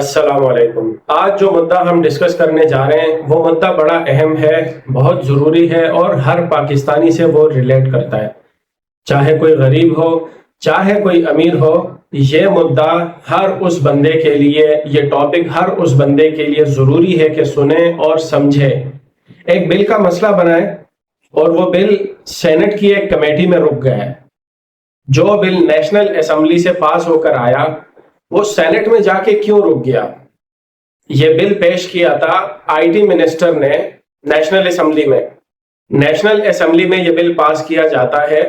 السلام علیکم۔ آج جو مدعا ہم ڈسکس کرنے جا رہے ہیں وہ مدعا بڑا اہم ہے، بہت ضروری ہے اور ہر پاکستانی سے وہ ریلیٹ کرتا ہے، چاہے کوئی غریب ہو چاہے کوئی امیر ہو۔ یہ مدعا ہر اس بندے کے لیے، یہ ٹاپک ہر اس بندے کے لیے ضروری ہے کہ سنے اور سمجھے۔ ایک بل کا مسئلہ بنا ہے اور وہ بل سینٹ کی ایک کمیٹی میں رک گیا ہے۔ جو بل نیشنل اسمبلی سے پاس ہو کر آیا وہ سینٹ میں جا کے کیوں رک گیا؟ یہ بل پیش کیا تھا آئی ٹی منسٹر نے نیشنل اسمبلی میں۔ نیشنل اسمبلی میں یہ بل پاس کیا جاتا ہے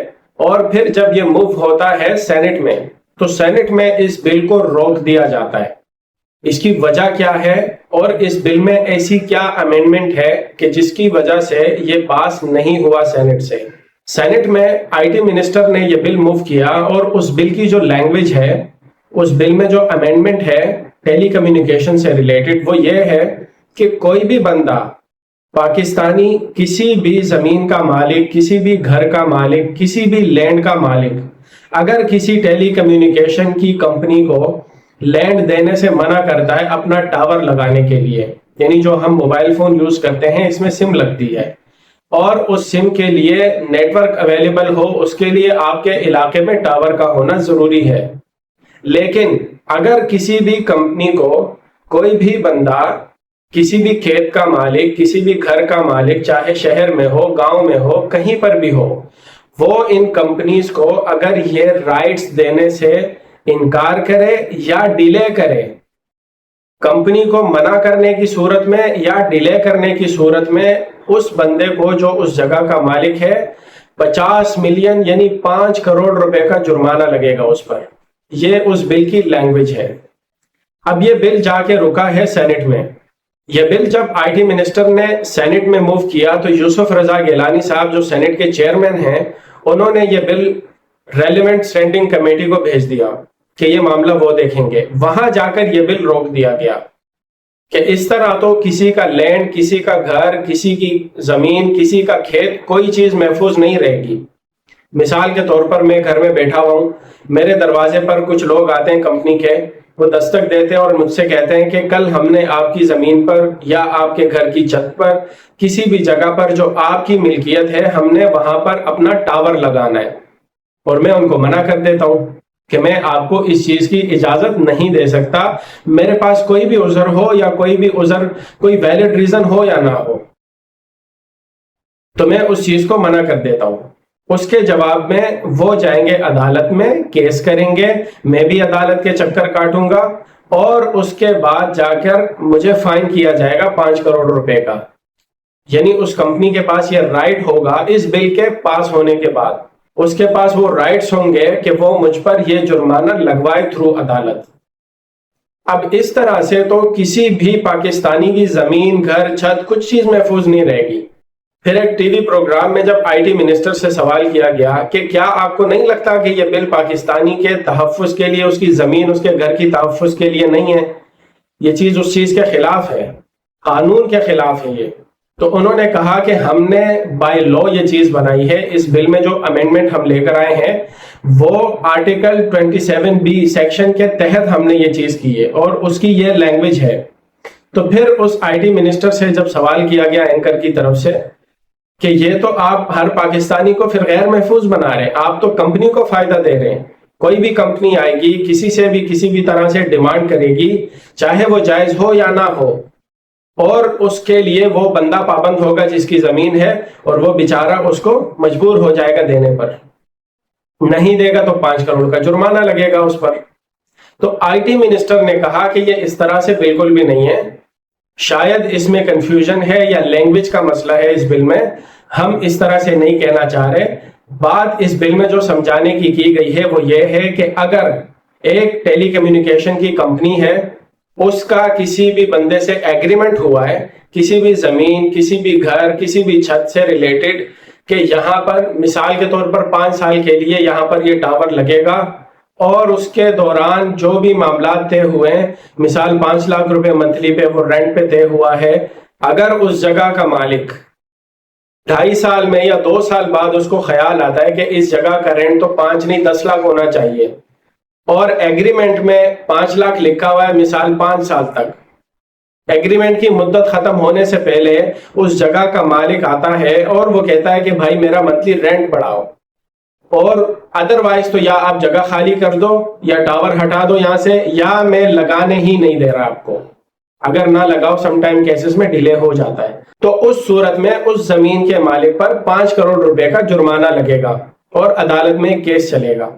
اور پھر جب یہ موو ہوتا ہے سینٹ میں تو سینٹ میں اس بل کو روک دیا جاتا ہے۔ اس کی وجہ کیا ہے اور اس بل میں ایسی کیا امینڈمنٹ ہے کہ جس کی وجہ سے یہ پاس نہیں ہوا سینٹ سے؟ سینٹ میں آئی ٹی منسٹر نے یہ بل موو کیا اور اس بل کی جو لینگویج ہے، اس بل میں جو امینڈمنٹ ہے ٹیلی کمیونیکیشن سے ریلیٹڈ، وہ یہ ہے کہ کوئی بھی بندہ پاکستانی کسی بھی زمین کا مالک، کسی بھی گھر کا مالک، کسی بھی لینڈ کا مالک اگر کسی ٹیلی کمیونیکیشن کی کمپنی کو لینڈ دینے سے منع کرتا ہے اپنا ٹاور لگانے کے لیے، یعنی جو ہم موبائل فون یوز کرتے ہیں اس میں سم لگتی ہے اور اس سم کے لیے نیٹ ورک اویلیبل ہو، اس کے لیے آپ کے علاقے میں ٹاور کا ہونا ضروری ہے۔ لیکن اگر کسی بھی کمپنی کو کوئی بھی بندہ، کسی بھی کھیت کا مالک، کسی بھی گھر کا مالک، چاہے شہر میں ہو گاؤں میں ہو کہیں پر بھی ہو، وہ ان کمپنیز کو اگر یہ رائٹس دینے سے انکار کرے یا ڈیلے کرے، کمپنی کو منع کرنے کی صورت میں یا ڈیلے کرنے کی صورت میں اس بندے کو جو اس جگہ کا مالک ہے 50 ملین یعنی 5 کروڑ روپے کا جرمانہ لگے گا اس پر۔ یہ اس بل کی لینگویج ہے۔ اب یہ بل جا کے رکا ہے سینٹ میں۔ یہ بل جب آئی ٹی منسٹر نے سینٹ میں موو کیا تو یوسف رضا گیلانی صاحب جو سینٹ کے چیئرمین ہیں، انہوں نے یہ بل ریلیونٹ اسٹینڈنگ کمیٹی کو بھیج دیا کہ یہ معاملہ وہ دیکھیں گے۔ وہاں جا کر یہ بل روک دیا گیا کہ اس طرح تو کسی کا لینڈ، کسی کا گھر، کسی کی زمین، کسی کا کھیت، کوئی چیز محفوظ نہیں رہے گی۔ مثال کے طور پر میں گھر میں بیٹھا ہوا ہوں، میرے دروازے پر کچھ لوگ آتے ہیں کمپنی کے، وہ دستک دیتے ہیں اور مجھ سے کہتے ہیں کہ کل ہم نے آپ کی زمین پر یا آپ کے گھر کی چھت پر کسی بھی جگہ پر جو آپ کی ملکیت ہے ہم نے وہاں پر اپنا ٹاور لگانا ہے، اور میں ان کو منع کر دیتا ہوں کہ میں آپ کو اس چیز کی اجازت نہیں دے سکتا، میرے پاس کوئی بھی عذر ہو یا کوئی بھی عذر، کوئی ویلڈ ریزن ہو یا نہ ہو، تو میں اس چیز کو منع کر دیتا ہوں۔ اس کے جواب میں وہ جائیں گے عدالت میں، کیس کریں گے، میں بھی عدالت کے چکر کاٹوں گا اور اس کے بعد جا کر مجھے فائن کیا جائے گا 5 کروڑ روپے کا۔ یعنی اس کمپنی کے پاس یہ رائٹ ہوگا اس بل کے پاس ہونے کے بعد، اس کے پاس وہ رائٹس ہوں گے کہ وہ مجھ پر یہ جرمانہ لگوائے تھرو عدالت۔ اب اس طرح سے تو کسی بھی پاکستانی کی زمین، گھر، چھت، کچھ چیز محفوظ نہیں رہے گی۔ پھر ایک ٹی وی پروگرام میں جب آئی ٹی منسٹر سے سوال کیا گیا کہ کیا آپ کو نہیں لگتا کہ یہ بل پاکستانی کے تحفظ کے لیے، اس کی زمین، اس کے گھر کی تحفظ کے لیے نہیں ہے، یہ چیز اس چیز کے خلاف ہے، قانون کے خلاف ہے یہ؟ تو انہوں نے کہا کہ ہم نے بائی لا یہ چیز بنائی ہے، اس بل میں جو امینڈمنٹ ہم لے کر آئے ہیں وہ آرٹیکل 27B سیکشن کے تحت ہم نے یہ چیز کی ہے اور اس کی یہ لینگویج ہے۔ تو پھر اس آئی ٹی منسٹر سے جب سوال کیا گیا اینکر کی طرف سے کہ یہ تو آپ ہر پاکستانی کو پھر غیر محفوظ بنا رہے ہیں، آپ تو کمپنی کو فائدہ دے رہے ہیں، کوئی بھی کمپنی آئے گی کسی سے بھی کسی بھی طرح سے ڈیمانڈ کرے گی، چاہے وہ جائز ہو یا نہ ہو، اور اس کے لیے وہ بندہ پابند ہوگا جس کی زمین ہے، اور وہ بیچارہ اس کو مجبور ہو جائے گا دینے پر، نہیں دے گا تو 5 کروڑ کا جرمانہ لگے گا اس پر۔ تو آئی ٹی منسٹر نے کہا کہ یہ اس طرح سے بالکل بھی نہیں ہے، شاید اس میں کنفیوژن ہے یا لینگویج کا مسئلہ ہے اس بل میں، ہم اس طرح سے نہیں کہنا چاہ رہے۔ بات اس بل میں جو سمجھانے کی گئی ہے وہ یہ ہے کہ اگر ایک ٹیلی کمیونیکیشن کی کمپنی ہے، اس کا کسی بھی بندے سے ایگریمنٹ ہوا ہے، کسی بھی زمین، کسی بھی گھر، کسی بھی چھت سے ریلیٹڈ، کہ یہاں پر مثال کے طور پر 5 سال کے لیے یہاں پر یہ ٹاور لگے گا، اور اس کے دوران جو بھی معاملات طے ہوئے ہیں، مثال 5 لاکھ روپے منتھلی پہ وہ رینٹ پہ طے ہوا ہے، اگر اس جگہ کا مالک 2.5 سال میں یا 2 سال بعد اس کو خیال آتا ہے کہ اس جگہ کا رینٹ تو 5 نہیں 10 لاکھ ہونا چاہیے، اور ایگریمنٹ میں 5 لاکھ لکھا ہوا ہے، مثال 5 سال تک، ایگریمنٹ کی مدت ختم ہونے سے پہلے اس جگہ کا مالک آتا ہے اور وہ کہتا ہے کہ بھائی میرا منتھلی رینٹ بڑھاؤ، اور ادروائز تو یا آپ جگہ خالی کر دو یا ٹاور ہٹا دو یہاں سے، یا میں لگانے ہی نہیں دے رہا آپ کو، اگر نہ لگاؤ سم ٹائم کیسز میں ڈیلے ہو جاتا ہے، تو اس صورت میں اس زمین کے مالک پر 5 کروڑ روپے کا جرمانہ لگے گا اور عدالت میں کیس چلے گا۔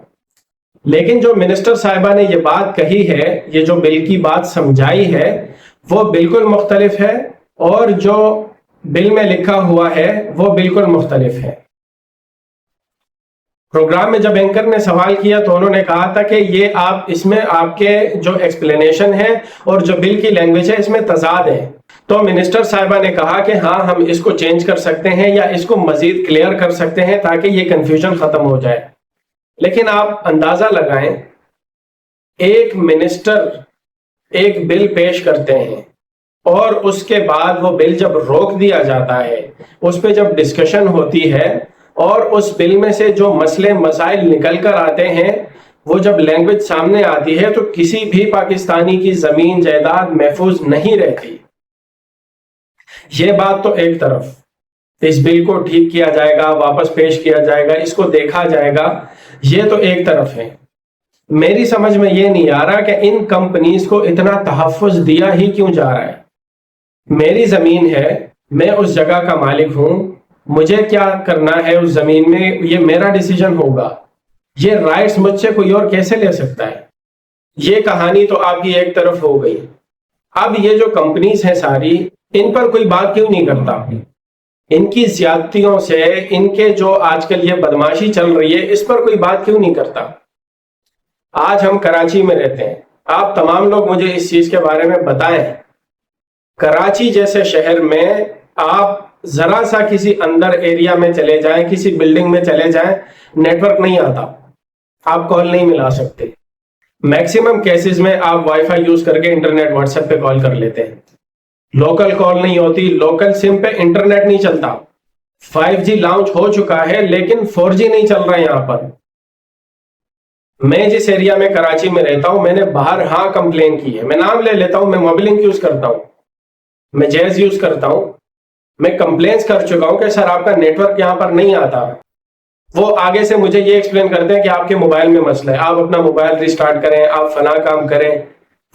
لیکن جو منسٹر صاحبہ نے یہ بات کہی ہے، یہ جو بل کی بات سمجھائی ہے، وہ بالکل مختلف ہے، اور جو بل میں لکھا ہوا ہے وہ بالکل مختلف ہے۔ پروگرام میں جب اینکر نے سوال کیا تو انہوں نے کہا تھا کہ یہ اس میں آپ کے جو ایکسپلینیشن ہے اور جو بل کی لینگویج ہے اس میں تضاد ہے، تو منسٹر صاحبہ نے کہا کہ ہاں ہم اس کو چینج کر سکتے ہیں یا اس کو مزید کلیئر کر سکتے ہیں تاکہ یہ کنفیوژن ختم ہو جائے۔ لیکن آپ اندازہ لگائیں، ایک منسٹر ایک بل پیش کرتے ہیں اور اس کے بعد وہ بل جب روک دیا جاتا ہے، اس پہ جب ڈسکشن ہوتی ہے اور اس بل میں سے جو مسئلے مسائل نکل کر آتے ہیں وہ جب لینگویج سامنے آتی ہے تو کسی بھی پاکستانی کی زمین جائیداد محفوظ نہیں رہتی۔ یہ بات تو ایک طرف، اس بل کو ٹھیک کیا جائے گا، واپس پیش کیا جائے گا، اس کو دیکھا جائے گا، یہ تو ایک طرف ہے۔ میری سمجھ میں یہ نہیں آ رہا کہ ان کمپنیز کو اتنا تحفظ دیا ہی کیوں جا رہا ہے۔ میری زمین ہے، میں اس جگہ کا مالک ہوں، مجھے کیا کرنا ہے اس زمین میں یہ میرا ڈیسیجن ہوگا، یہ رائٹس مجھ سے کوئی اور کیسے لے سکتا ہے؟ یہ کہانی تو آپ کی ایک طرف ہو گئی۔ اب یہ جو کمپنیز ہیں ساری، ان پر کوئی بات کیوں نہیں کرتا؟ ان کی زیادتیوں سے، ان کے جو آج کل یہ بدماشی چل رہی ہے، اس پر کوئی بات کیوں نہیں کرتا؟ آج ہم کراچی میں رہتے ہیں، آپ تمام لوگ مجھے اس چیز کے بارے میں بتائیں، کراچی جیسے شہر میں آپ ذرا سا کسی اندر ایریا میں چلے جائیں، کسی بلڈنگ میں چلے جائیں، نیٹ ورک نہیں آتا، آپ کال نہیں ملا سکتے۔ میکسیمم کیسز میں آپ وائی فائی یوز کر کے انٹرنیٹ واٹس ایپ پہ کال کر لیتے ہیں، لوکل کال نہیں ہوتی، لوکل سم پہ انٹرنیٹ نہیں چلتا۔ 5G لانچ ہو چکا ہے لیکن 4G نہیں چل رہا ہے یہاں پر۔ میں جس ایریا میں کراچی میں رہتا ہوں، میں نے باہر ہاں کمپلین کی ہے، میں نام لے لیتا ہوں، میں موبلنک یوز کرتا ہوں، میں جیز یوز کرتا ہوں، میں کمپلینس کر چکا ہوں کہ سر آپ کا نیٹ ورک یہاں پر نہیں آتا۔ وہ آگے سے مجھے یہ ایکسپلین کرتے ہیں کہ آپ کے موبائل میں مسئلہ ہے، آپ اپنا موبائل ریسٹارٹ کریں، آپ فلاں کام کریں،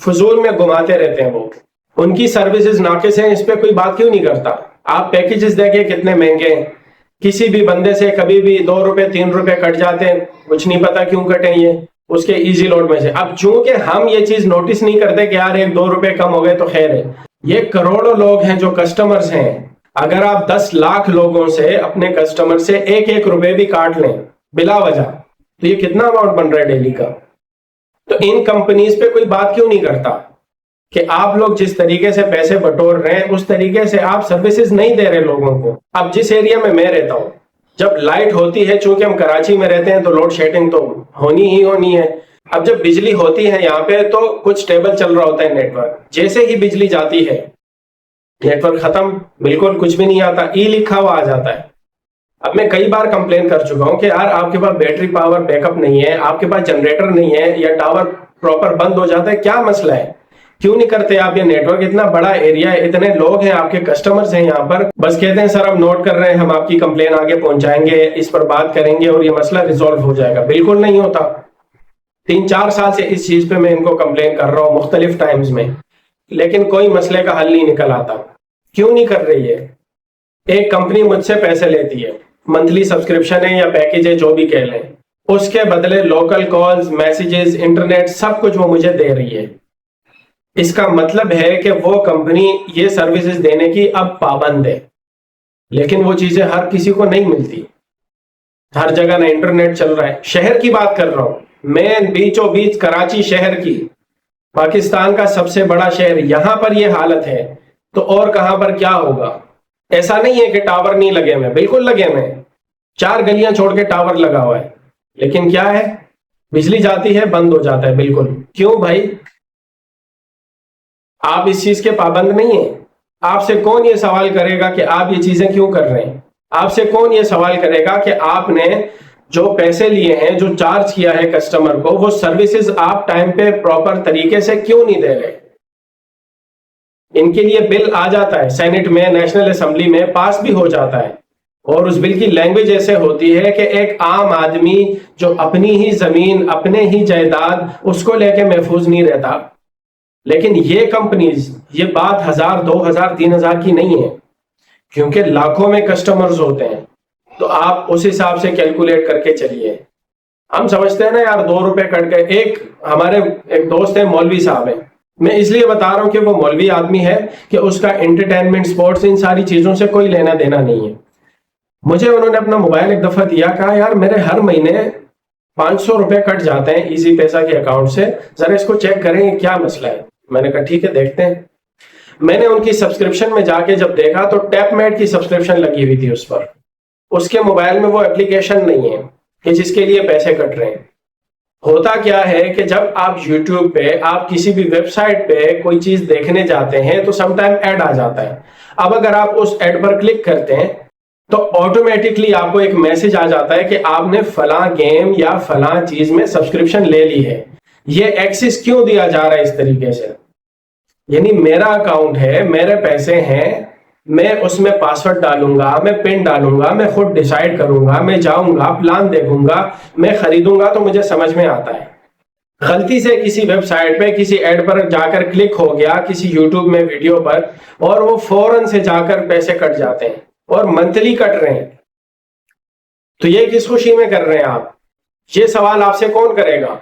فضول میں گھماتے رہتے ہیں وہ۔ ان کی سروسز ناقص ہیں، اس پہ کوئی بات کیوں نہیں کرتا؟ آپ پیکیجز دیکھیں کتنے مہنگے ہیں، کسی بھی بندے سے کبھی بھی 2 روپے 3 روپے کٹ جاتے ہیں، کچھ نہیں پتا کیوں کٹیں یہ اس کے ایزی لوڈ میں سے۔ اب چونکہ ہم یہ چیز نوٹس نہیں کرتے کہ یار 1-2 روپے کم ہو گئے تو خیر ہے، یہ کروڑوں لوگ ہیں جو کسٹمرز ہیں، اگر آپ 10 لاکھ لوگوں سے اپنے کسٹمر سے 1-1 روپے بھی کاٹ لیں بلا وجہ، تو یہ کتنا اماؤنٹ بن رہا ہے ڈیلی کا؟ تو ان کمپنیز پہ کوئی بات کیوں نہیں کرتا کہ آپ لوگ جس طریقے سے پیسے بٹور رہے ہیں اس طریقے سے آپ سروسز نہیں دے رہے لوگوں کو؟ اب جس ایریا میں رہتا ہوں، جب لائٹ ہوتی ہے، چونکہ ہم کراچی میں رہتے ہیں تو لوڈ شیڈنگ تو ہونی ہی ہونی ہے۔ اب جب بجلی ہوتی ہے یہاں پہ تو کچھ ٹیبل چل رہا ہوتا ہے نیٹ ورک، جیسے ہی بجلی جاتی ہے نیٹ ورک ختم، بالکل کچھ بھی نہیں آتا، ای لکھا ہوا آ جاتا ہے۔ اب میں کئی بار کمپلین کر چکا ہوں کہ یار آپ کے پاس بیٹری پاور بیک اپ نہیں ہے، آپ کے پاس جنریٹر نہیں ہے، یا ٹاور پراپر بند ہو جاتا ہے، کیا مسئلہ ہے؟ کیوں نہیں کرتے آپ یہ نیٹ ورک؟ اتنا بڑا ایریا ہے، اتنے لوگ ہیں، آپ کے کسٹمرز ہیں یہاں پر، بس کہتے ہیں سر ہم نوٹ کر رہے ہیں، ہم آپ کی کمپلین آگے پہنچائیں گے، اس پر بات کریں گے اور یہ مسئلہ ریزالو ہو جائے گا۔ بالکل نہیں ہوتا۔ 3-4 سال سے اس چیز پہ میں ان کو کمپلین کر رہا ہوں مختلف ٹائمز میں، لیکن کوئی مسئلے کا حل نہیں نکل آتا۔ کیوں نہیں کر رہی ہے؟ ایک کمپنی مجھ سے پیسے لیتی ہے، منتھلی سبسکرپشن ہے یا پیکیج ہے جو بھی کہہ لیں، اس کے بدلے لوکل کالز، میسیجز، انٹرنیٹ سب کچھ وہ مجھے دے رہی ہے۔ اس کا مطلب ہے کہ وہ کمپنی یہ سروسز دینے کی اب پابند ہے، لیکن وہ چیزیں ہر کسی کو نہیں ملتی، ہر جگہ نہ انٹرنیٹ چل رہا ہے۔ شہر کی بات کر رہا ہوں، مین بیچوں بیچ کراچی شہر کی، پاکستان کا سب سے بڑا شہر، یہاں پر یہ حالت ہے تو اور کہاں پر کیا ہوگا؟ ایسا نہیں ہے کہ ٹاور نہیں لگے ہوئے، بالکل لگے ہوئے ہیں، 4 گلیاں چھوڑ کے ٹاور لگا ہوا ہے، لیکن کیا ہے؟ بجلی جاتی ہے بند ہو جاتا ہے۔ بالکل کیوں بھائی؟ آپ اس چیز کے پابند نہیں ہیں۔ آپ سے کون یہ سوال کرے گا کہ آپ یہ چیزیں کیوں کر رہے ہیں؟ آپ سے کون یہ سوال کرے گا کہ آپ نے جو پیسے لیے ہیں، جو چارج کیا ہے کسٹمر کو، وہ سروسز آپ ٹائم پہ پراپر طریقے سے کیوں نہیں دے رہے؟ ان کے لیے بل آ جاتا ہے سینٹ میں، نیشنل اسمبلی میں پاس بھی ہو جاتا ہے، اور اس بل کی لینگویج ایسے ہوتی ہے کہ ایک عام آدمی جو اپنی ہی زمین، اپنے ہی جائیداد، اس کو لے کے محفوظ نہیں رہتا. لیکن یہ کمپنیز، یہ بات 1000 2000 3000 کی نہیں ہے، کیونکہ لاکھوں میں کسٹمرز ہوتے ہیں. تو آپ اس حساب سے کیلکولیٹ کر کے چلیے. ہم سمجھتے ہیں نا یار 2 روپے کٹ گئے. ہمارے ایک دوست ہیں، مولوی صاحب ہیں، میں اس لیے بتا رہا ہوں کہ وہ مولوی آدمی ہے کہ اس کا انٹرٹینمنٹ، سپورٹس، ان ساری چیزوں سے کوئی لینا دینا نہیں ہے. مجھے انہوں نے اپنا موبائل ایک دفعہ دیا، کہا یار میرے ہر مہینے 500 روپے کٹ جاتے ہیں ایزی پیسہ کے اکاؤنٹ سے، ذرا اس کو چیک کریں کیا مسئلہ ہے. میں نے کہا ٹھیک ہے دیکھتے ہیں. میں نے ان کی سبسکرپشن میں جا کے جب دیکھا تو ٹیپ میٹ کی سبسکرپشن لگی ہوئی تھی اس پر. اس کے موبائل میں وہ اپلیکیشن نہیں ہے کہ جس کے لیے پیسے کٹ رہے ہیں. ہوتا کیا ہے کہ جب آپ یوٹیوب پہ، آپ کسی بھی ویب سائٹ پہ کوئی چیز دیکھنے جاتے ہیں تو سم ٹائم ایڈ آ جاتا ہے. اب اگر آپ اس ایڈ پر کلک کرتے ہیں تو آٹومیٹکلی آپ کو ایک میسج آ جاتا ہے کہ آپ نے فلاں گیم یا فلاں چیز میں سبسکرپشن لے لی ہے. یہ ایکسس کیوں دیا جا رہا ہے اس طریقے سے؟ یعنی میرا اکاؤنٹ ہے، میرے پیسے ہیں، میں اس میں پاسورڈ ڈالوں گا، میں پن ڈالوں گا، میں خود ڈیسائیڈ کروں گا، میں جاؤں گا، پلان دیکھوں گا، میں خریدوں گا تو مجھے سمجھ میں آتا ہے. غلطی سے کسی ویب سائٹ پہ کسی ایڈ پر جا کر کلک ہو گیا، کسی یوٹیوب میں ویڈیو پر، اور وہ فوراً سے جا کر پیسے کٹ جاتے ہیں اور منتھلی کٹ رہے ہیں. تو یہ کس خوشی میں کر رہے ہیں آپ؟ یہ سوال آپ سے کون کرے گا؟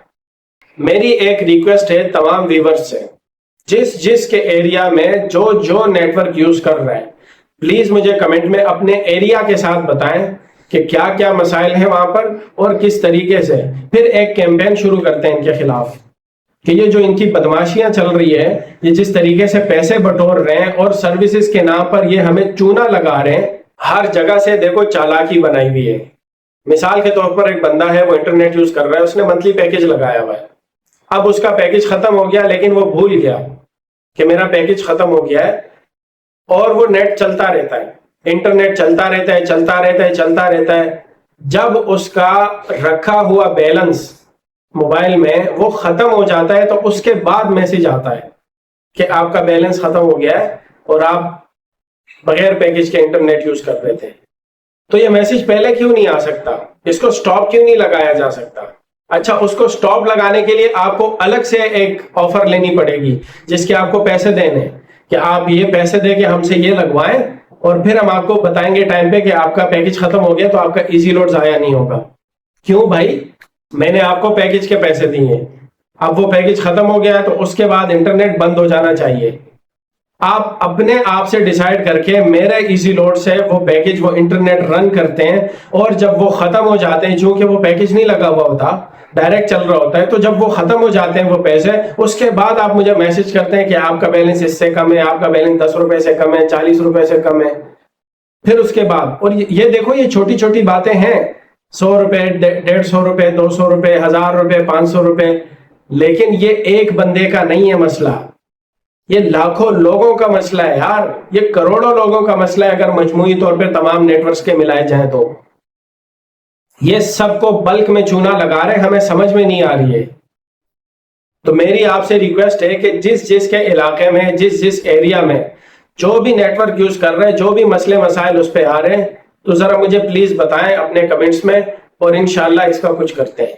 میری ایک ریکویسٹ ہے تمام ویورز سے، جس کے ایریا میں جو نیٹ ورک یوز کر رہا ہے، پلیز مجھے کمنٹ میں اپنے ایریا کے ساتھ بتائیں کہ کیا کیا مسائل ہیں وہاں پر اور کس طریقے سے. پھر ایک کیمپین شروع کرتے ہیں ان کے خلاف کہ یہ جو ان کی بدماشیاں چل رہی ہے، یہ جس طریقے سے پیسے بٹور رہے ہیں اور سروسز کے نام پر یہ ہمیں چونا لگا رہے ہیں، ہر جگہ سے دیکھو چالاکی بنائی ہوئی ہے. مثال کے طور پر ایک بندہ ہے، وہ انٹرنیٹ یوز کر رہا ہے، اس نے منتھلی پیکج لگایا ہوا ہے. اب اس کا پیکج ختم ہو گیا، لیکن وہ بھول گیا کہ میرا پیکج ختم ہو گیا ہے، اور وہ نیٹ چلتا رہتا ہے، انٹرنیٹ چلتا رہتا ہے، چلتا رہتا ہے، چلتا رہتا ہے. جب اس کا رکھا ہوا بیلنس موبائل میں وہ ختم ہو جاتا ہے تو اس کے بعد میسج آتا ہے کہ آپ کا بیلنس ختم ہو گیا ہے اور آپ بغیر پیکج کے انٹرنیٹ یوز کر رہے تھے. تو یہ میسج پہلے کیوں نہیں آ سکتا؟ اس کو سٹاپ کیوں نہیں لگایا جا سکتا؟ اچھا، اس کو سٹاپ لگانے کے لیے آپ کو الگ سے ایک آفر لینی پڑے گی جس کے آپ کو پیسے دینے، کہ آپ یہ پیسے دے کے ہم سے یہ لگوائیں اور پھر ہم آپ کو بتائیں گے ٹائم پہ کہ آپ کا پیکج ختم ہو گیا تو آپ کا ایزی لوڈ ضائع نہیں ہوگا. کیوں بھائی؟ میں نے آپ کو پیکج کے پیسے دیے، اب وہ پیکج ختم ہو گیا تو اس کے بعد انٹرنیٹ بند ہو جانا چاہیے. آپ اپنے آپ سے ڈیسائیڈ کر کے میرے ایزی لوڈ سے وہ پیکج، وہ انٹرنیٹ رن کرتے ہیں، اور جب وہ ختم ہو جاتے ہیں، چونکہ وہ پیکج نہیں لگا ہوا ہوتا، ڈائریکٹ چل رہا ہوتا ہے، تو جب وہ ختم ہو جاتے ہیں وہ پیسے، اس کے بعد آپ مجھے میسج کرتے ہیں کہ آپ کا بیلنس اس سے کم ہے، آپ کا بیلنس 10 روپے سے کم ہے، 40 روپے سے کم ہے. پھر اس کے بعد، اور یہ دیکھو یہ چھوٹی چھوٹی باتیں ہیں، 100 روپے، 150 روپے، 200 روپے، 1000 روپے، 500 روپے، لیکن یہ ایک بندے کا نہیں ہے مسئلہ، یہ لاکھوں لوگوں کا مسئلہ ہے یار، یہ کروڑوں لوگوں کا مسئلہ ہے اگر مجموعی طور پہ تمام نیٹ ورکس کے ملائے جائیں تو. یہ سب کو بلک میں چونا لگا رہے، ہمیں سمجھ میں نہیں آ رہی ہے. تو میری آپ سے ریکویسٹ ہے کہ جس کے علاقے میں، جس ایریا میں جو بھی نیٹ ورک یوز کر رہے ہیں، جو بھی مسئلے مسائل اس پہ آ رہے ہیں، تو ذرا مجھے پلیز بتائیں اپنے کمنٹس میں، اور انشاءاللہ اس کا کچھ کرتے ہیں.